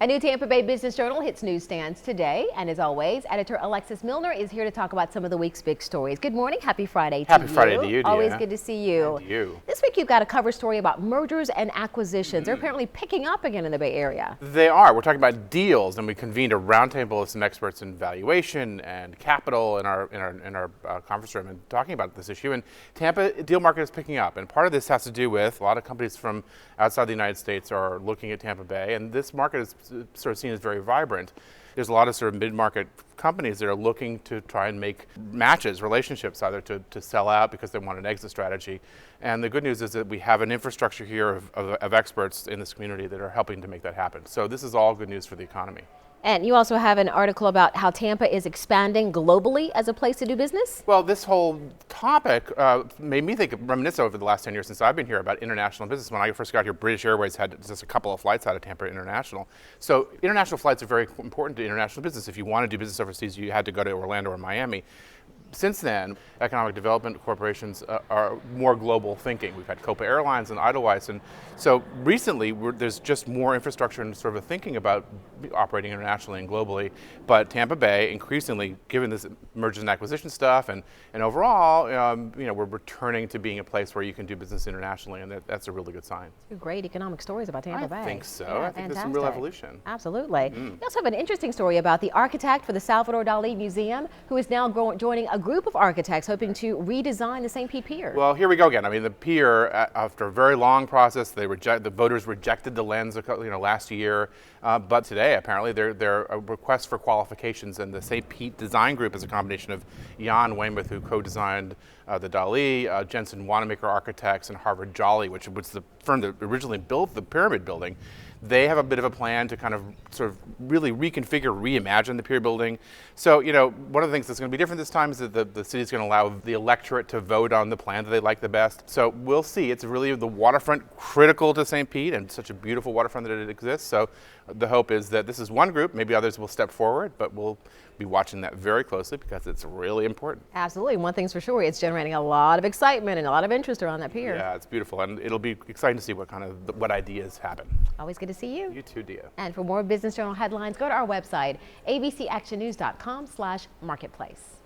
A new Tampa Bay Business Journal hits newsstands today, and as always, editor Alexis Muellner is here to talk about some of the week's big stories. Good morning, happy Friday to you. Happy Friday to you, Deanna. Always good to see you. And you. This week you've got a cover story about mergers and acquisitions. They're apparently picking up again in the Bay Area. They are. We're talking about deals, and we convened a roundtable with some experts in valuation and capital in our conference room, and talking about this issue. And Tampa deal market is picking up, and part of this has to do with a lot of companies from outside the United States are looking at Tampa Bay, and this market is sort of seen as very vibrant. There's a lot of sort of mid-market companies that are looking to try and make matches, relationships, either to sell out because they want an exit strategy. And the good news is that we have an infrastructure here of experts in this community that are helping to make that happen. So this is all good news for the economy. And you also have an article about how Tampa is expanding globally as a place to do business? Well, this whole topic made me reminisce over the last 10 years since I've been here about international business. When I first got here, British Airways had just a couple of flights out of Tampa International. So international flights are very important to international business. If you want to do business overseas, you had to go to Orlando or Miami. Since then, economic development corporations are more global thinking. We've had Copa Airlines and Edelweiss, and so recently there's just more infrastructure and sort of a thinking about operating internationally and globally. But Tampa Bay, increasingly, given this mergers and acquisition stuff, and overall, we're returning to being a place where you can do business internationally, and that's a really good sign. Two great economic stories about Tampa Bay. I think so. Yeah, I think there's some real evolution. Absolutely. We also have an interesting story about the architect for the Salvador Dali Museum, who is now joining a group of architects hoping to redesign the St. Pete Pier. Well, here we go again. I mean, the pier, after a very long process, the voters rejected the lens last year, but today apparently there are requests for qualifications, and the St. Pete Design Group is a combination of Jan Weymouth, who co-designed the Dali, Jensen Wanamaker Architects, and Harvard Jolly, which was the firm that originally built the Pyramid Building. They have a bit of a plan to kind of sort of really reconfigure, reimagine the pier building. So, one of the things that's going to be different this time is that the city's going to allow the electorate to vote on the plan that they like the best. So we'll see. It's really the waterfront critical to St. Pete, and such a beautiful waterfront that it exists. So the hope is that this is one group, maybe others will step forward, but we'll be watching that very closely because it's really important. Absolutely. One thing's for sure, it's generating a lot of excitement and a lot of interest around that pier. Yeah, it's beautiful, and it'll be exciting to see what ideas happen. Always good to see you. You too, Dia. And for more Business Journal headlines, go to our website, abcactionnews.com/marketplace.